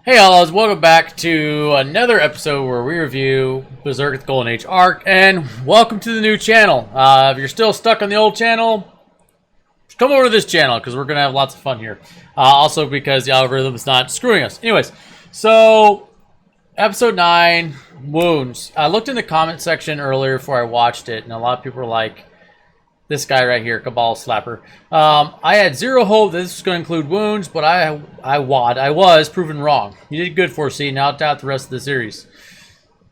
Hey all, welcome back to another episode where we review Berserk the Golden Age arc, and welcome to the new channel. If you're still stuck on the old channel, just come over to this channel because we're going to have lots of fun here. Also because the algorithm is not screwing us. Anyways, so episode 9, Wounds. I looked in the comment section earlier before I watched it, and a lot of people were like, this guy right here, Cabal Slapper. I had zero hope that this was going to include Wounds, but I was proven wrong. You did good for C. Now doubt the rest of the series.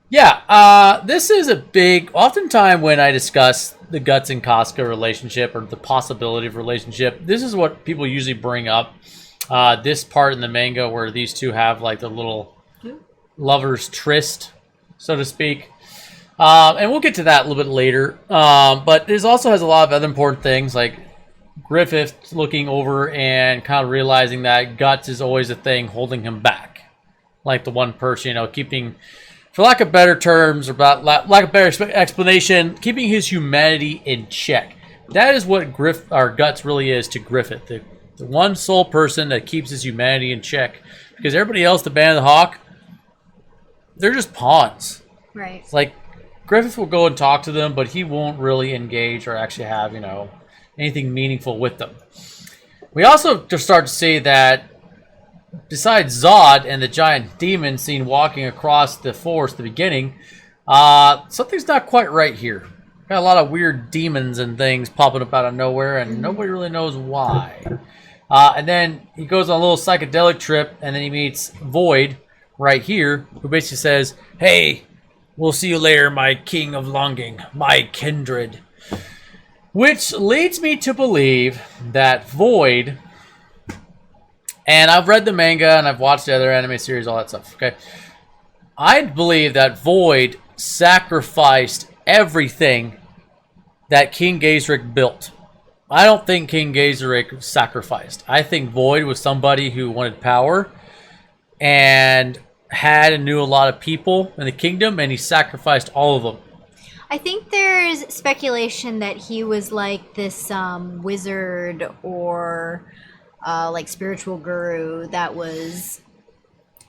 Yeah, this is a big. Oftentimes when I discuss the Guts and Casca relationship or the possibility of relationship, this is what people usually bring up. This part in the manga where these two have like the little lovers tryst, so to speak. And we'll get to that a little bit later. But this also has a lot of other important things, like Griffith looking over and kind of realizing that Guts is always a thing holding him back. Like the one person, keeping, for lack of better terms, or about lack of better explanation, keeping his humanity in check. That is what Guts really is to Griffith. The one sole person that keeps his humanity in check. Because everybody else, the Band of the Hawk, they're just pawns. Right. It's like, Griffith will go and talk to them, but he won't really engage or actually have, anything meaningful with them. We also just start to see that besides Zod and the giant demon seen walking across the forest at the beginning, something's not quite right here. Got a lot of weird demons and things popping up out of nowhere, and nobody really knows why. And then he goes on a little psychedelic trip, and then he meets Void right here, who basically says, "Hey, we'll see you later, my king of longing, my kindred." Which leads me to believe that Void, and I've read the manga and I've watched the other anime series, all that stuff, okay? I believe that Void sacrificed everything that King Gazeric built. I don't think King Gazeric sacrificed. I think Void was somebody who wanted power and had and knew a lot of people in the kingdom, and he sacrificed all of them. I think there's speculation that he was like this wizard or like spiritual guru that was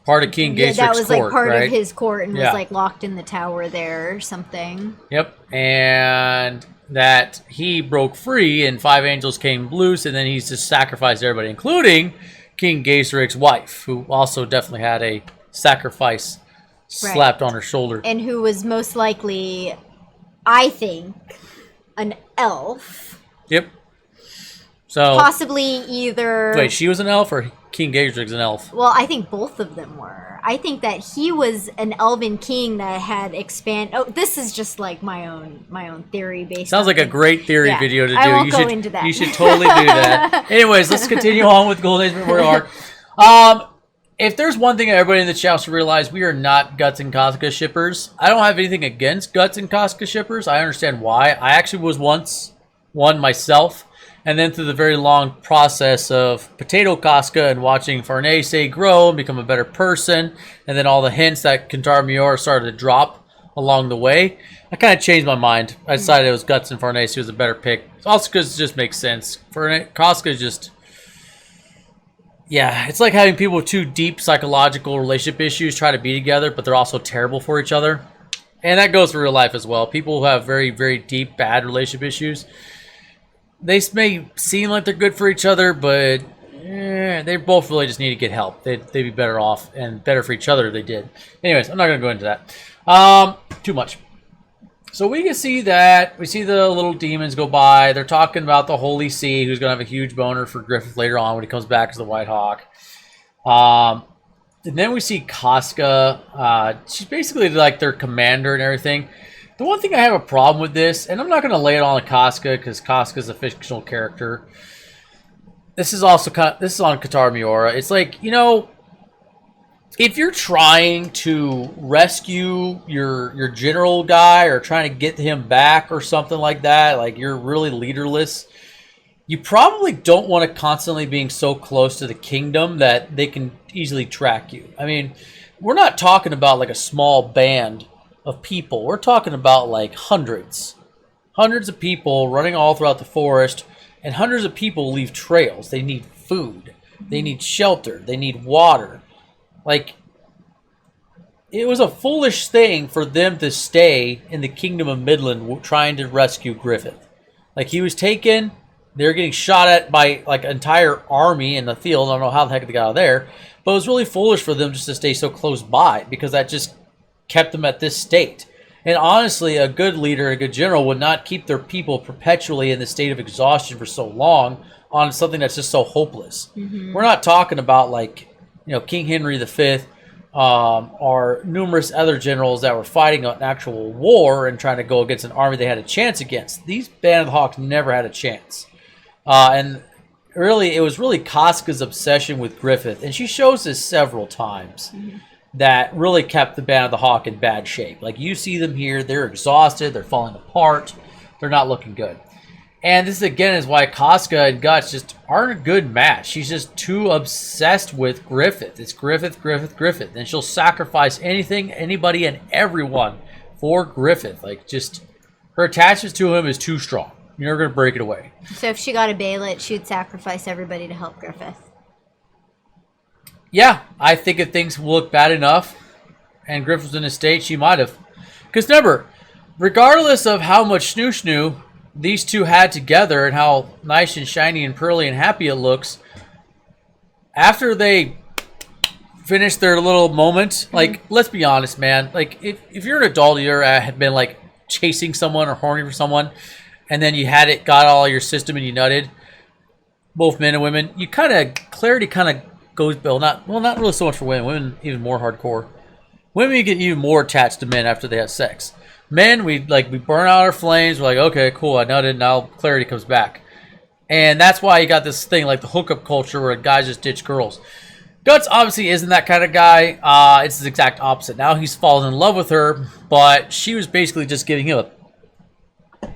part of King Gazeric's court, that was like part right? of his court and was like locked in the tower there or something. Yep, and that he broke free and 5 angels came loose, and then he's just sacrificed everybody, including King Gazeric's wife, who also definitely had a sacrifice slapped on her shoulder. And who was most likely, I think, an elf. Yep. So possibly either... Wait, she was an elf or King Gazeric's an elf? Well, I think both of them were. I think that he was an elven king that had expanded... Oh, this is just like my own theory based Sounds like a great theory video to do. I won't go into that. You should totally do that. Anyways, let's continue on with Golden Age Memorial Arc. If there's one thing everybody in the chat should realize, we are not Guts and Casca shippers. I don't have anything against Guts and Casca shippers. I understand why. I actually was once one myself. And then through the very long process of Potato Casca and watching Farnese grow and become a better person, and then all the hints that Kentaro Miura started to drop along the way, I kind of changed my mind. I decided it was Guts and Farnese was a better pick. Also because it just makes sense. Casca is just... Yeah, it's like having people with two deep psychological relationship issues try to be together, but they're also terrible for each other. And that goes for real life as well. People who have very, very deep, bad relationship issues, they may seem like they're good for each other, but they both really just need to get help. They'd be better off and better for each other if they did. Anyways, I'm not going to go into that. Too much. So we can see that, we see the little demons go by. They're talking about the Holy See, who's going to have a huge boner for Griffith later on when he comes back as the White Hawk. And then we see Casca. She's basically like their commander and everything. The one thing I have a problem with this, and I'm not going to lay it on Casca because Casca's a fictional character. This is on Kentaro Miura. It's like, if you're trying to rescue your general guy or trying to get him back or something like that, like you're really leaderless, you probably don't want to constantly being so close to the kingdom that they can easily track you. I mean, we're not talking about like a small band of people. We're talking about like hundreds of people running all throughout the forest, and hundreds of people leave trails. They need food. They need shelter. They need water. Like, it was a foolish thing for them to stay in the Kingdom of Midland trying to rescue Griffith. Like, he was taken, they were getting shot at by, like, an entire army in the field. I don't know how the heck they got out of there. But it was really foolish for them just to stay so close by, because that just kept them at this state. And honestly, a good leader, a good general, would not keep their people perpetually in the state of exhaustion for so long on something that's just so hopeless. We're not talking about, like, you know, King Henry V, or numerous other generals that were fighting an actual war and trying to go against an army they had a chance against. These Band of the Hawks never had a chance. And really, it was really Casca's obsession with Griffith, and she shows this several times, that really kept the Band of the Hawk in bad shape. Like, you see them here, they're exhausted, they're falling apart, they're not looking good. And this, again, is why Casca and Guts just aren't a good match. She's just too obsessed with Griffith. It's Griffith, Griffith, Griffith. And she'll sacrifice anything, anybody, and everyone for Griffith. Like, just, her attachment to him is too strong. You're never going to break it away. So if she got a Baelet, she'd sacrifice everybody to help Griffith. Yeah, I think if things look bad enough and Griffith was in a state, she might have. Because remember, regardless of how much snoo these two had together and how nice and shiny and pearly and happy it looks, after they finish their little moment, like, let's be honest, man. Like, if you're an adult, you had been, like, chasing someone or horny for someone, and then you had it, got all your system, and you nutted, both men and women, you kind of, clarity kind of goes, not really so much for women. Women, even more hardcore. Women get even more attached to men after they have sex. Men, we burn out our flames. We're like, okay, cool, I nutted, now clarity comes back. And that's why you got this thing like the hookup culture where guys just ditch girls. Guts obviously isn't that kind of guy. It's the exact opposite. Now he's fallen in love with her, but she was basically just giving him a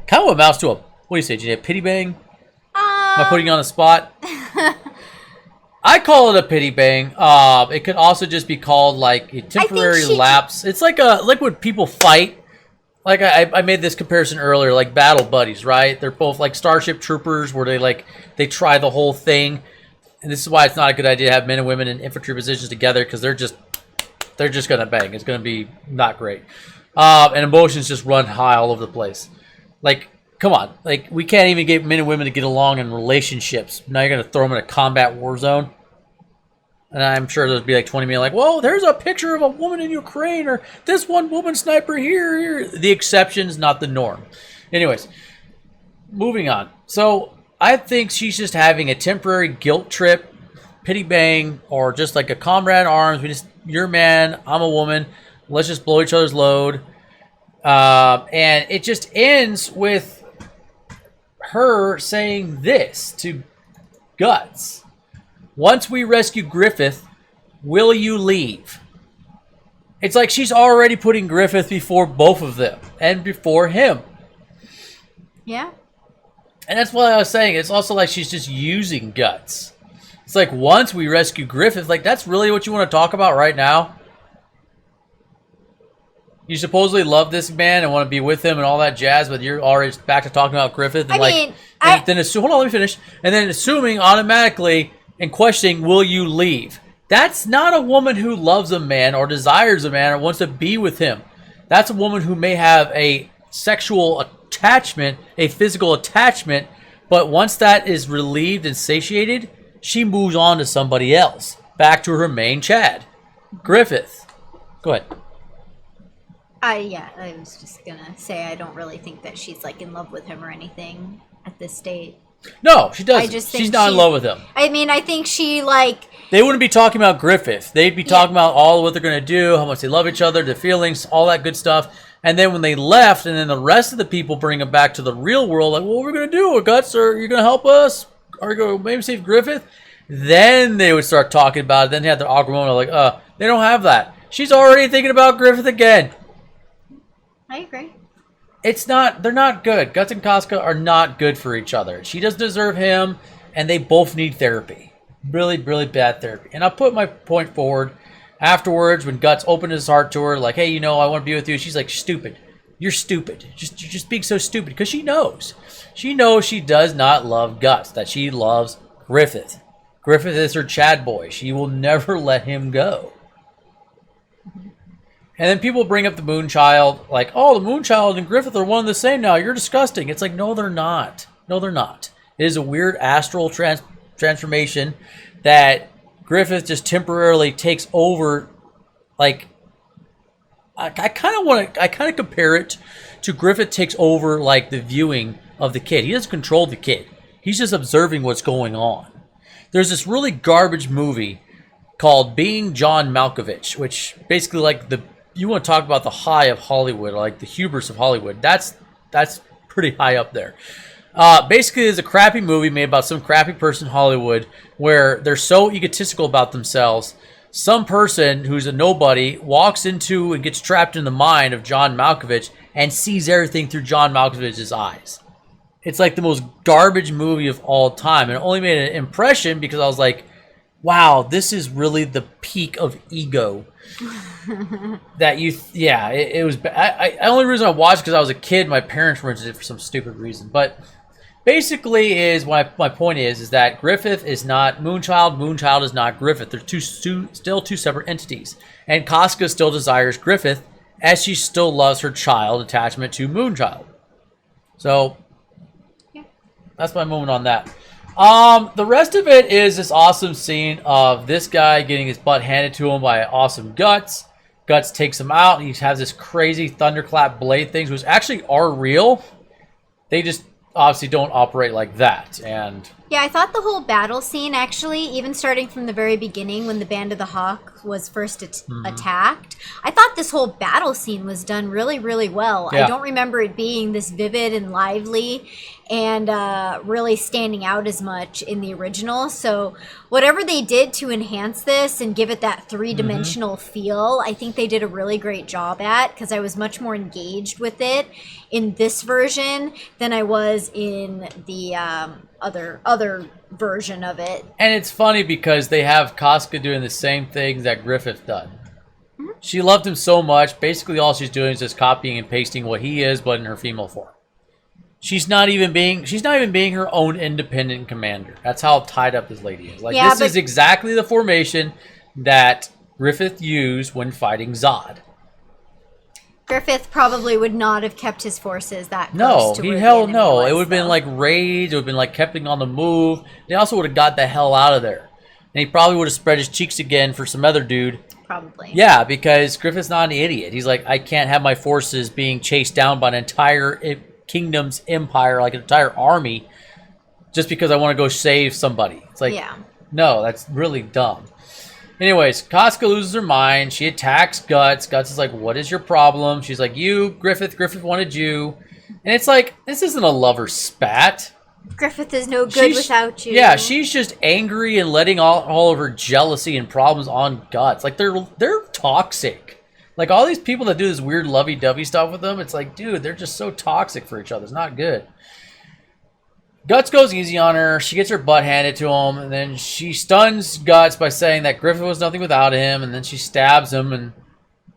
kind of amounts to a, what do you say, Jenny, a pity bang? Am I putting you on the spot? I call it a pity bang. It could also just be called like a temporary lapse. It's like when people fight. Like I made this comparison earlier, like battle buddies, right? They're both like Starship Troopers, where they try the whole thing, and this is why it's not a good idea to have men and women in infantry positions together, because they're just gonna bang. It's gonna be not great, and emotions just run high all over the place. Like, come on, like we can't even get men and women to get along in relationships. Now you're gonna throw them in a combat war zone. And I'm sure there'll be like 20 million like, whoa, there's a picture of a woman in Ukraine, or this one woman sniper here. The exceptions, not the norm. Anyways, moving on. So I think she's just having a temporary guilt trip, pity bang, or just like a comrade in arms. You're a man, I'm a woman. Let's just blow each other's load. And it just ends with her saying this to Guts. Once we rescue Griffith, will you leave? It's like she's already putting Griffith before both of them and before him. Yeah. And that's what I was saying. It's also like she's just using Guts. It's like, once we rescue Griffith, like, that's really what you want to talk about right now? You supposedly love this man and want to be with him and all that jazz, but you're already back to talking about Griffith. And hold on, let me finish. And then assuming automatically and questioning, will you leave? That's not a woman who loves a man or desires a man or wants to be with him. That's a woman who may have a sexual attachment, a physical attachment, but once that is relieved and satiated, she moves on to somebody else. Back to her main Chad. Griffith. Go ahead. I was just gonna say I don't really think that she's like in love with him or anything at this state. No, she doesn't. She's not in love with him. I mean, I think she like... They wouldn't be talking about Griffith. They'd be talking about all what they're going to do, how much they love each other, their feelings, all that good stuff. And then when they left, and then the rest of the people bring them back to the real world, like, well, what are we going to do? Guts, are you going to help us? Are you going to maybe save Griffith? Then they would start talking about it. Then they had their awkward moment like, they don't have that. She's already thinking about Griffith again. I agree. They're not good. Guts and Casca are not good for each other. She doesn't deserve him, and they both need therapy. Really, really bad therapy. And I'll put my point forward afterwards when Guts opened his heart to her, like, hey, I want to be with you. She's like, stupid. You're stupid. You're just being so stupid. Because she knows. She knows she does not love Guts, that she loves Griffith. Griffith is her Chad boy. She will never let him go. And then people bring up the Moonchild, like, oh, the Moonchild and Griffith are one and the same now. You're disgusting. It's like, no, they're not. No, they're not. It is a weird astral transformation that Griffith just temporarily takes over. Like, I kind of compare it to Griffith takes over, like, the viewing of the kid. He doesn't control the kid. He's just observing what's going on. There's this really garbage movie called Being John Malkovich, which basically, like, you want to talk about the high of Hollywood, or like the hubris of Hollywood. That's pretty high up there. Basically, it's a crappy movie made about some crappy person in Hollywood where they're so egotistical about themselves. Some person who's a nobody walks into and gets trapped in the mind of John Malkovich and sees everything through John Malkovich's eyes. It's like the most garbage movie of all time. And it only made an impression because I was like, wow, this is really the peak of ego. That you, yeah, it was. The only reason I watched because I was a kid. My parents rented it for some stupid reason. But basically, my point is that Griffith is not Moonchild. Moonchild is not Griffith. They're still two separate entities. And Casca still desires Griffith, as she still loves her child attachment to Moonchild. So that's my moment on that. The rest of it is this awesome scene of this guy getting his butt handed to him by awesome Guts. Guts takes him out. He has this crazy thunderclap blade things, which actually are real. They just obviously don't operate like that. And yeah, I thought the whole battle scene, actually, even starting from the very beginning when the Band of the Hawk was first attacked, I thought this whole battle scene was done really, really well. Yeah. I don't remember it being this vivid and lively and really standing out as much in the original. So whatever they did to enhance this and give it that three-dimensional feel, I think they did a really great job at, because I was much more engaged with it in this version than I was in the other version of it. And it's funny because they have Casca doing the same things that Griffith done. She loved him so much. Basically, all she's doing is just copying and pasting what he is, but in her female form. She's not even being her own independent commander. That's how tied up this lady is. Like, yeah, this is exactly the formation that Griffith used when fighting Zod. Griffith probably would not have kept his forces that close to where the enemy was, it would have been like raids. It would have been like keeping on the move. They also would have got the hell out of there. And he probably would have spread his cheeks again for some other dude. Probably. Yeah, because Griffith's not an idiot. He's like, I can't have my forces being chased down by an entire kingdom's empire, like an entire army, just because I want to go save somebody. It's like, no, that's really dumb. Anyways, Casca loses her mind. She attacks Guts. Guts is like, what is your problem? She's like, you, Griffith. Griffith wanted you. And it's like, this isn't a lover spat. Griffith is no good without you. Yeah, she's just angry and letting all of her jealousy and problems on Guts. Like, they're toxic. Like, all these people that do this weird lovey-dovey stuff with them, it's like, dude, they're just so toxic for each other. It's not good. Guts goes easy on her. She gets her butt handed to him, and then she stuns Guts by saying that Griffith was nothing without him, and then she stabs him, and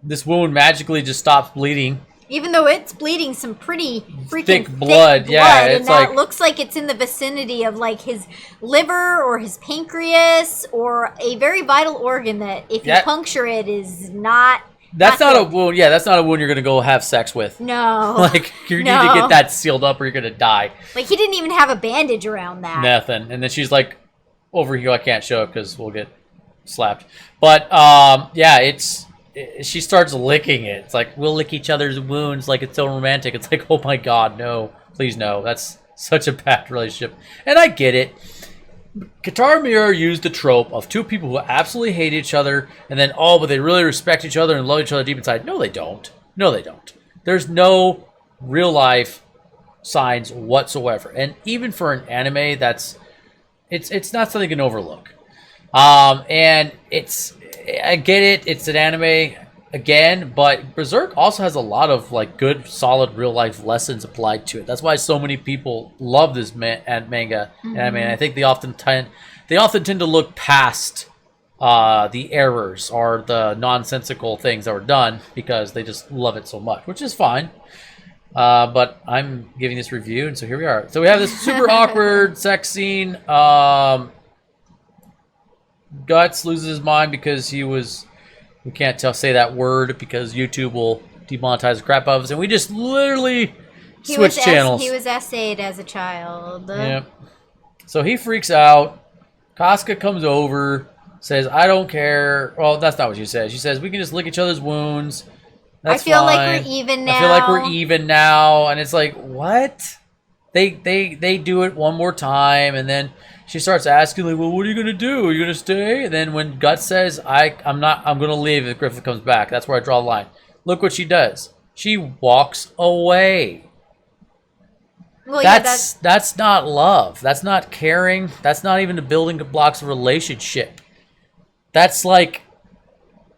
this wound magically just stops bleeding. Even though it's bleeding some pretty freaking thick blood. Yeah, and it's that like, looks like it's in the vicinity of like his liver or his pancreas or a very vital organ that if you puncture it is not. That's not a wound. Yeah, that's not a wound you're gonna go have sex with. No. Like, you need to get that sealed up or you're gonna die. Like, he didn't even have a bandage around that. Nothing. And then she's like, over here, I can't show it because we'll get slapped. But yeah, she starts licking it. It's like, we'll lick each other's wounds like it's so romantic. It's like, oh my god, no. Please no. That's such a bad relationship. And I get it. Katara Mirror used the trope of two people who absolutely hate each other, and then, but they really respect each other and love each other deep inside. No, they don't. No, they don't. There's no real-life signs whatsoever. And even for an anime, it's not something you can overlook. And I get it. It's an anime, again, but Berserk also has a lot of like good, solid, real-life lessons applied to it. That's why so many people love this manga and anime. And I think they often tend to look past the errors or the nonsensical things that were done because they just love it so much, which is fine. But I'm giving this review, and so here we are. So we have this super awkward sex scene. Guts loses his mind because he was We can't say that word because YouTube will demonetize the crap out of us. And we just literally switch channels. He was essayed as a child. Yep. So he freaks out. Casca comes over, says, I don't care. Well, that's not what she says. She says, we can just lick each other's wounds. That's I feel fine. like we're even now. I feel like we're even now. And it's like, what? They do it one more time, and then she starts asking, like, well, what are you gonna do? Are you gonna stay? And then when Guts says, I'm gonna leave if Griffith comes back. That's where I draw the line. Look what she does. She walks away. Well, that's not love. That's not caring. That's not even the building blocks of relationship. That's like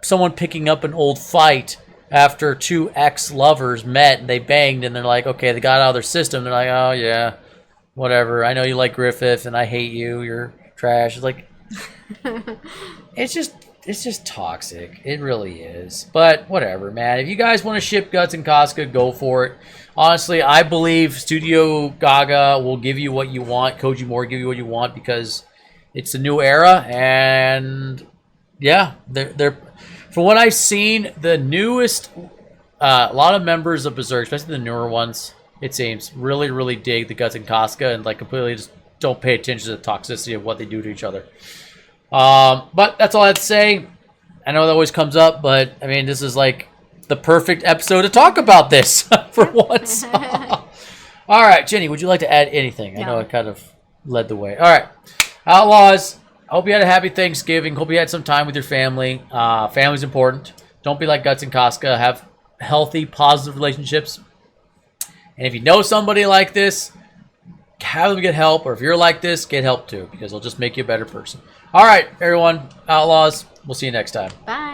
someone picking up an old fight after two ex-lovers met and they banged and they're like, okay, they got out of their system. They're like, oh yeah, whatever. I know you like Griffith and I hate you. You're trash. It's like, it's just toxic. It really is. But whatever, man. If you guys want to ship Guts and Casca, go for it. Honestly, I believe Studio Gaga will give you what you want. Koji Moore give you what you want because it's a new era. And yeah, they're from what I've seen, the newest, a lot of members of Berserk, especially the newer ones, it seems, really, really dig the Guts and Casca and like completely just don't pay attention to the toxicity of what they do to each other. But that's all I have to say. I know that always comes up, but I mean, this is like the perfect episode to talk about this for once. All right, Jenny, would you like to add anything? No. I know I kind of led the way. All right, Outlaws. I hope you had a happy Thanksgiving. Hope you had some time with your family. Family's important. Don't be like Guts and Casca. Have healthy, positive relationships. And if you know somebody like this, have them get help. Or if you're like this, get help too, because it'll just make you a better person. All right, everyone. Outlaws. We'll see you next time. Bye.